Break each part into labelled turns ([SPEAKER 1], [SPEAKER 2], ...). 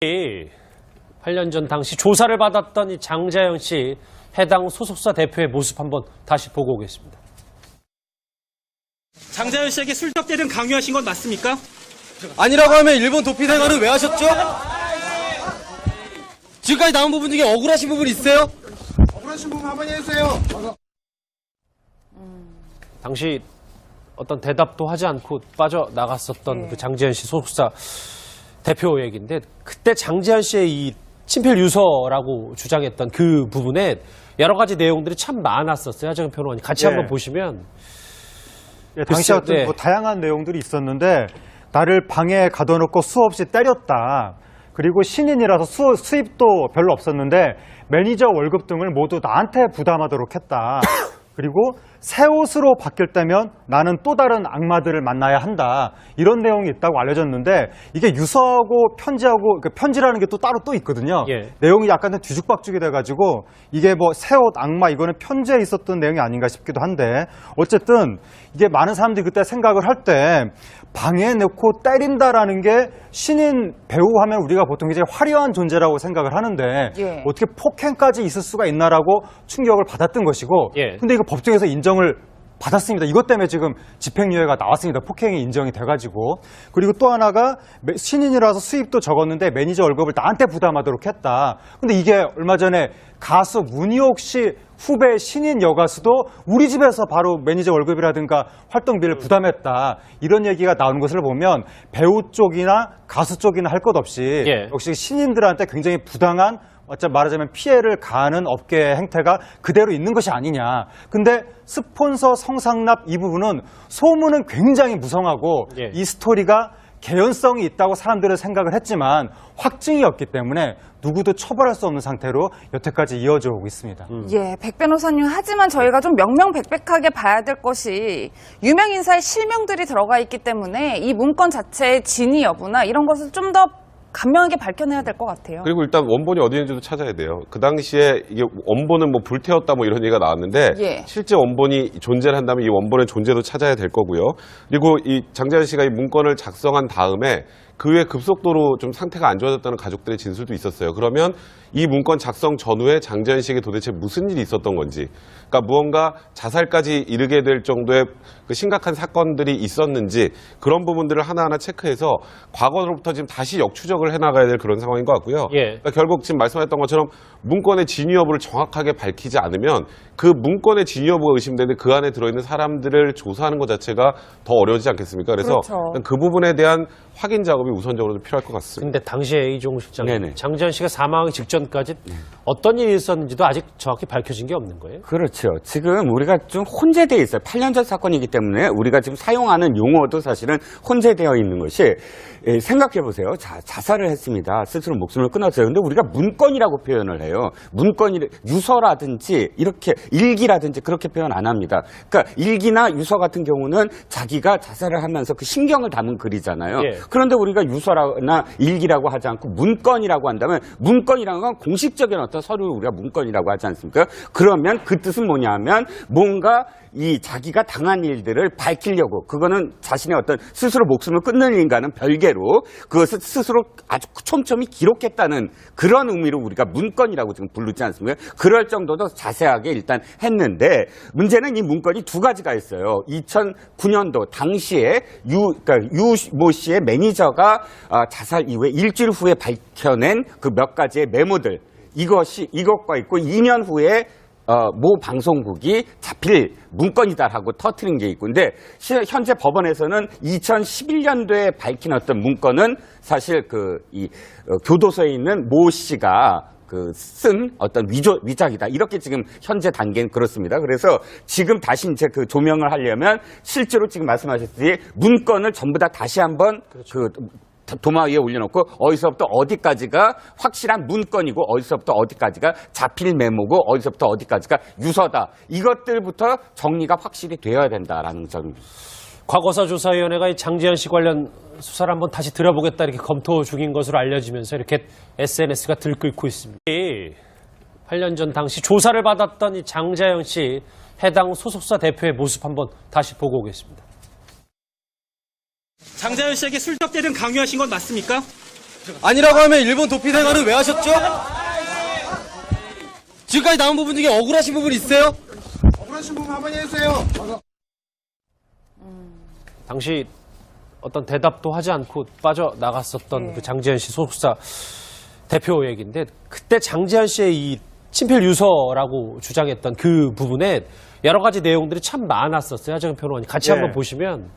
[SPEAKER 1] 8년 전 당시 조사를 받았던 이 장자연 씨 해당 소속사 대표의 모습 한번 다시 보고 오겠습니다.
[SPEAKER 2] 장자연 씨에게 술적 대등 강요하신 건 맞습니까?
[SPEAKER 3] 아니라고 하면 일본 도피 생활은 왜 하셨죠? 지금까지 나온 부분 중에 억울하신 부분 있으세요?
[SPEAKER 4] 억울하신 부분 한번 해주세요.
[SPEAKER 1] 당시 어떤 대답도 하지 않고 빠져나갔었던 그 장자연 씨 소속사 대표 얘기인데, 그때 장자연 씨의 이 친필 유서라고 주장했던 그 부분에 여러 가지 내용들이 참 많았었어요. 하정현 평론가님 같이 한번 보시면.
[SPEAKER 5] 당시 어떤 뭐 다양한 내용들이 있었는데, 나를 방에 가둬놓고 수없이 때렸다. 그리고 신인이라서 수입도 별로 없었는데 매니저 월급 등을 모두 나한테 부담하도록 했다. 그리고 새 옷으로 바뀔 때면 나는 또 다른 악마들을 만나야 한다. 이런 내용이 있다고 알려졌는데, 이게 유서하고 편지하고, 편지라는 게 또 따로 또 있거든요.
[SPEAKER 1] 예.
[SPEAKER 5] 내용이 약간 뒤죽박죽이 돼가지고 이게 뭐 새 옷 악마 이거는 편지에 있었던 내용이 아닌가 싶기도 한데, 어쨌든 이게 많은 사람들이 그때 생각을 할 때 방에 넣고 때린다라는 게 신인 배우 하면 우리가 보통 이제 화려한 존재라고 생각을 하는데 어떻게 폭행까지 있을 수가 있나라고 충격을 받았던 것이고, 근데 이거 법정에서 인정을 받았습니다. 이것 때문에 지금 집행유예가 나왔습니다. 폭행이 인정이 돼가지고. 그리고 또 하나가 신인이라서 수입도 적었는데 매니저 월급을 나한테 부담하도록 했다. 근데 이게 얼마 전에 가수 문희옥 씨 후배 신인 여가수도 우리 집에서 바로 매니저 월급이라든가 활동비를 부담했다. 이런 얘기가 나오는 것을 보면 배우 쪽이나 가수 쪽이나 할 것 없이 역시 신인들한테 굉장히 부당한, 말하자면 피해를 가하는 업계의 행태가 그대로 있는 것이 아니냐. 근데 스폰서 성상납 이 부분은 소문은 굉장히 무성하고 이 스토리가 개연성이 있다고 사람들은 생각을 했지만 확증이 없기 때문에 누구도 처벌할 수 없는 상태로 여태까지 이어져 오고 있습니다.
[SPEAKER 6] 백 변호사님, 하지만 저희가 좀 명명백백하게 봐야 될 것이 유명 인사의 실명들이 들어가 있기 때문에 이 문건 자체의 진위 여부나 이런 것을 좀 더 간명하게 밝혀내야 될 것 같아요.
[SPEAKER 7] 그리고 일단 원본이 어디 있는지도 찾아야 돼요. 그 당시에 이게 원본은 뭐 불태웠다 뭐 이런 얘기가 나왔는데 실제 원본이 존재를 한다면 이 원본의 존재도 찾아야 될 거고요. 그리고 이 장자연 씨가 이 문건을 작성한 다음에 그 후에 급속도로 좀 상태가 안 좋아졌다는 가족들의 진술도 있었어요. 그러면 이 문건 작성 전후에 장자연 씨에게 도대체 무슨 일이 있었던 건지, 그러니까 무언가 자살까지 이르게 될 정도의 그 심각한 사건들이 있었는지, 그런 부분들을 하나하나 체크해서 과거로부터 지금 다시 역추적을 해나가야 될 그런 상황인 것 같고요. 그러니까 결국 지금 말씀하셨던 것처럼 문건의 진위 여부를 정확하게 밝히지 않으면 그 문건의 진위 여부가 의심되는데 그 안에 들어있는 사람들을 조사하는 것 자체가 더 어려워지지 않겠습니까? 그래서 그 부분에 대한 확인 작업이 우선적으로 좀 필요할 것 같습니다.
[SPEAKER 1] 근데 당시에 이종우 실장님, 장자연 씨가 사망하기 직전까지 어떤 일이 있었는지도 아직 정확히 밝혀진 게 없는 거예요?
[SPEAKER 8] 그렇죠. 지금 우리가 좀 혼재되어 있어요. 8년 전 사건이기 때문에 우리가 지금 사용하는 용어도 사실은 혼재되어 있는 것이, 생각해 보세요. 자살을 했습니다. 스스로 목숨을 끊었어요. 근데 우리가 문건이라고 표현을 해요. 문건이 유서라든지 이렇게 일기라든지 그렇게 표현 안 합니다. 그러니까 일기나 유서 같은 경우는 자기가 자살을 하면서 그 심경을 담은 글이잖아요. 그런데 우리가 유서나 일기라고 하지 않고 문건이라고 한다면, 문건이라는 건 공식적인 어떤 서류를 우리가 문건이라고 하지 않습니까? 그러면 그 뜻은 뭐냐면 뭔가 이 자기가 당한 일들을 밝히려고, 그거는 자신의 어떤 스스로 목숨을 끊는 인간은 별개로 그것을 스스로 아주 촘촘히 기록했다는 그런 의미로 우리가 문건이라고 지금 부르지 않습니까? 그럴 정도로 자세하게 일단 했는데, 문제는 이 문건이 두 가지가 있어요. 2009년도 당시에 유모 씨의 매니저가 자살 이후에 일주일 후에 밝혀낸 그 몇 가지의 메모들, 이것과 있고 2년 후에 모 방송국이 자필 문건이다라고 터뜨린 게 있고, 근데 현재 법원에서는 2011년도에 밝힌 어떤 문건은 사실 교도소에 있는 모 씨가 쓴 어떤 위작이다. 이렇게 지금 현재 단계는 그렇습니다. 그래서 지금 다시 이제 그 조명을 하려면 실제로 지금 말씀하셨듯이 문건을 전부 다 다시 한번 도마 위에 올려놓고 어디서부터 어디까지가 확실한 문건이고 어디서부터 어디까지가 자필 메모고 어디서부터 어디까지가 유서다. 이것들부터 정리가 확실히 되어야 된다라는 점입니다.
[SPEAKER 1] 과거사조사위원회가 이 장자연 씨 관련 수사를 한번 다시 들어보겠다 이렇게 검토 중인 것으로 알려지면서 이렇게 SNS가 들끓고 있습니다. 8년 전 당시 조사를 받았던 이 장자연 씨 해당 소속사 대표의 모습 한번 다시 보고 오겠습니다.
[SPEAKER 2] 장자연 씨에게 술적 대등 강요하신 건 맞습니까?
[SPEAKER 3] 아니라고 하면 일본 도피 생활은 왜 하셨죠? 지금까지 나온 부분 중에 억울하신 부분 있어요?
[SPEAKER 4] 억울하신 부분 한번 해주세요.
[SPEAKER 1] 당시 어떤 대답도 하지 않고 빠져나갔었던 그 장지현 씨 소속사 대표 얘기인데 그때 장지현 씨의 이 친필 유서라고 주장했던 그 부분에 여러 가지 내용들이 참 많았었어요. 하정현 평론가님 같이
[SPEAKER 5] 예.
[SPEAKER 1] 한번 보시면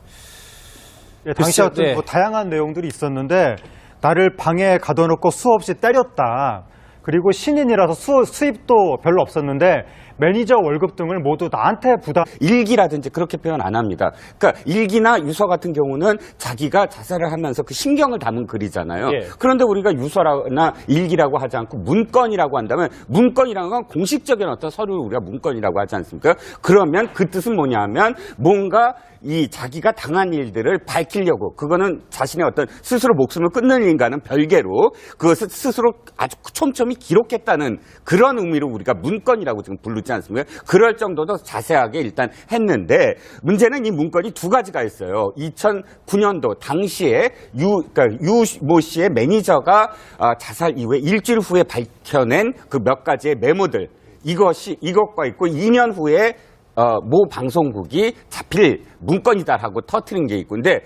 [SPEAKER 5] 예, 당시
[SPEAKER 1] 글쎄,
[SPEAKER 5] 어떤
[SPEAKER 1] 네.
[SPEAKER 5] 뭐 다양한 내용들이 있었는데 나를 방에 가둬놓고 수없이 때렸다. 그리고 신인이라서 수입도 별로 없었는데 매니저 월급 등을 모두 나한테 부담.
[SPEAKER 8] 일기라든지 그렇게 표현 안 합니다. 그러니까 일기나 유서 같은 경우는 자기가 자살을 하면서 그 심경을 담은 글이잖아요.
[SPEAKER 1] 예.
[SPEAKER 8] 그런데 우리가 유서나 일기라고 하지 않고 문건이라고 한다면 문건이라는 건 공식적인 어떤 서류를 우리가 문건이라고 하지 않습니까? 그러면 그 뜻은 뭐냐면 뭔가 이 자기가 당한 일들을 밝히려고 그거는 자신의 어떤 스스로 목숨을 끊는 인간은 별개로 그것을 스스로 아주 촘촘히 기록했다는 그런 의미로 우리가 문건이라고 지금 부르지 않습니까? 그럴 정도로 자세하게 일단 했는데 문제는 이 문건이 두 가지가 있어요. 2009년도 당시에 유모 씨의 매니저가 자살 이후에 일주일 후에 밝혀낸 그 몇 가지의 메모들 이것과 있고 2년 후에 모 방송국이 자필 문건이다라고 터트린 게 있고, 근데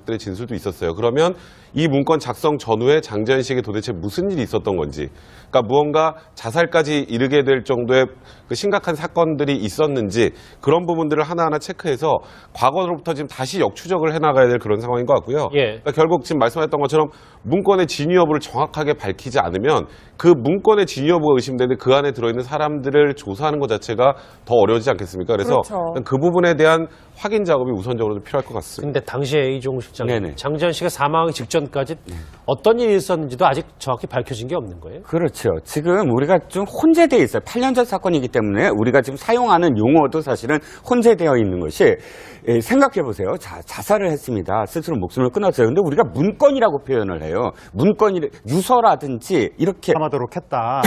[SPEAKER 7] 들의 진술도 있었어요. 그러면 이 문건 작성 전후에 장지현 씨에게 도대체 무슨 일이 있었던 건지, 그러니까 무언가 자살까지 이르게 될 정도의 그 심각한 사건들이 있었는지 그런 부분들을 하나하나 체크해서 과거로부터 지금 다시 역추적을 해나가야 될 그런 상황인 것 같고요.
[SPEAKER 1] 예.
[SPEAKER 7] 그러니까 결국 지금 말씀하셨던 것처럼 문건의 진위 여부를 정확하게 밝히지 않으면 그 문건의 진위 여부가 의심되는데 그 안에 들어있는 사람들을 조사하는 것 자체가 더 어려워지지 않겠습니까? 그래서
[SPEAKER 6] 그렇죠.
[SPEAKER 7] 그 부분에 대한 확인 작업이 우선적으로 필요할 것 같습니다.
[SPEAKER 1] 근데 당시에 이종우 실장님
[SPEAKER 8] 네네.
[SPEAKER 1] 장지현 씨가 사망하기 직전까지 어떤 일이 있었는지도 아직 정확히 밝혀진 게 없는 거예요?
[SPEAKER 8] 그렇죠. 지금 우리가 좀 혼재되어 있어요. 8년 전 사건이기 때문에 우리가 지금 사용하는 용어도 사실은 혼재되어 있는 것이 생각해 보세요. 자살을 했습니다. 스스로 목숨을 끊었어요. 근데 우리가 문건이라고 표현을 해요. 유서라든지 이렇게
[SPEAKER 5] 하도록 했다.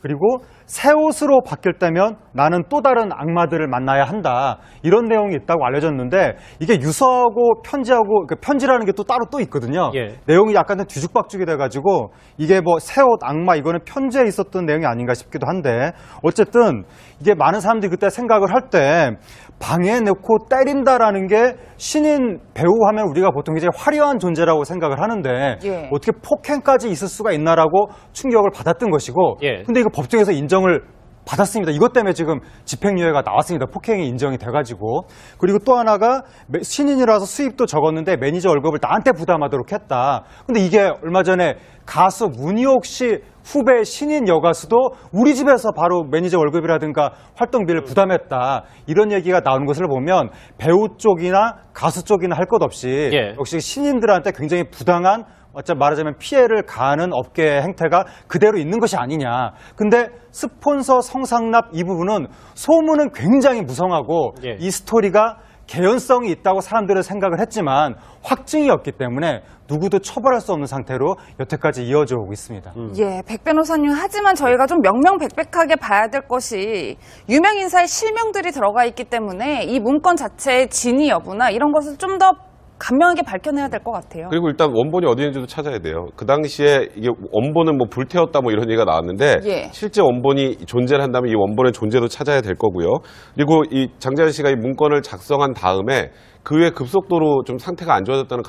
[SPEAKER 5] 그리고 새 옷으로 바뀔 때면 나는 또 다른 악마들을 만나야 한다. 이런 내용이 있다고 알려졌는데 이게 유서하고 편지하고 그 편지라는 게 또 따로 또 있거든요.
[SPEAKER 1] 예.
[SPEAKER 5] 내용이 약간 좀 뒤죽박죽이 돼가지고 이게 뭐 새 옷 악마 이거는 편지에 있었던 내용이 아닌가 싶기도 한데 어쨌든 이게 많은 사람들이 그때 생각을 할 때 방에 넣고 때린다라는 게 신인 배우 하면 우리가 보통 이제 화려한 존재라고 생각을 하는데
[SPEAKER 6] 예.
[SPEAKER 5] 어떻게 폭행까지 있을 수가 있나라고 충격을 받았던 것이고
[SPEAKER 1] 예.
[SPEAKER 5] 근데 이거 법정에서 인정을 받았습니다. 이것 때문에 지금 집행유예가 나왔습니다. 폭행이 인정이 돼가지고. 그리고 또 하나가 신인이라서 수입도 적었는데 매니저 월급을 나한테 부담하도록 했다. 근데 이게 얼마 전에 가수 문희옥 씨 후배 신인 여가수도 우리 집에서 바로 매니저 월급이라든가 활동비를 부담했다. 이런 얘기가 나오는 것을 보면 배우 쪽이나 가수 쪽이나 할 것 없이
[SPEAKER 1] 예.
[SPEAKER 5] 역시 신인들한테 굉장히 부당한 말하자면 피해를 가하는 업계의 행태가 그대로 있는 것이 아니냐. 근데 스폰서 성상납 이 부분은 소문은 굉장히 무성하고
[SPEAKER 1] 예.
[SPEAKER 5] 이 스토리가 개연성이 있다고 사람들은 생각을 했지만 확증이 없기 때문에 누구도 처벌할 수 없는 상태로 여태까지 이어져 오고 있습니다.
[SPEAKER 6] 예, 백 변호사님. 하지만 저희가 좀 명명백백하게 봐야 될 것이 유명 인사의 실명들이 들어가 있기 때문에 이 문건 자체의 진위 여부나 이런 것을 좀 더 간명하게 밝혀내야 될 것 같아요.
[SPEAKER 7] 그리고 일단 원본이 어디 있는지도 찾아야 돼요. 그 당시에 이게 원본은 뭐 불태웠다 뭐 이런 얘기가 나왔는데
[SPEAKER 6] 예.
[SPEAKER 7] 실제 원본이 존재를 한다면 이 원본의 존재도 찾아야 될 거고요. 그리고 이 장지현 씨가 이 문건을 작성한 다음에 그 후에 급속도로 좀 상태가 안 좋아졌다는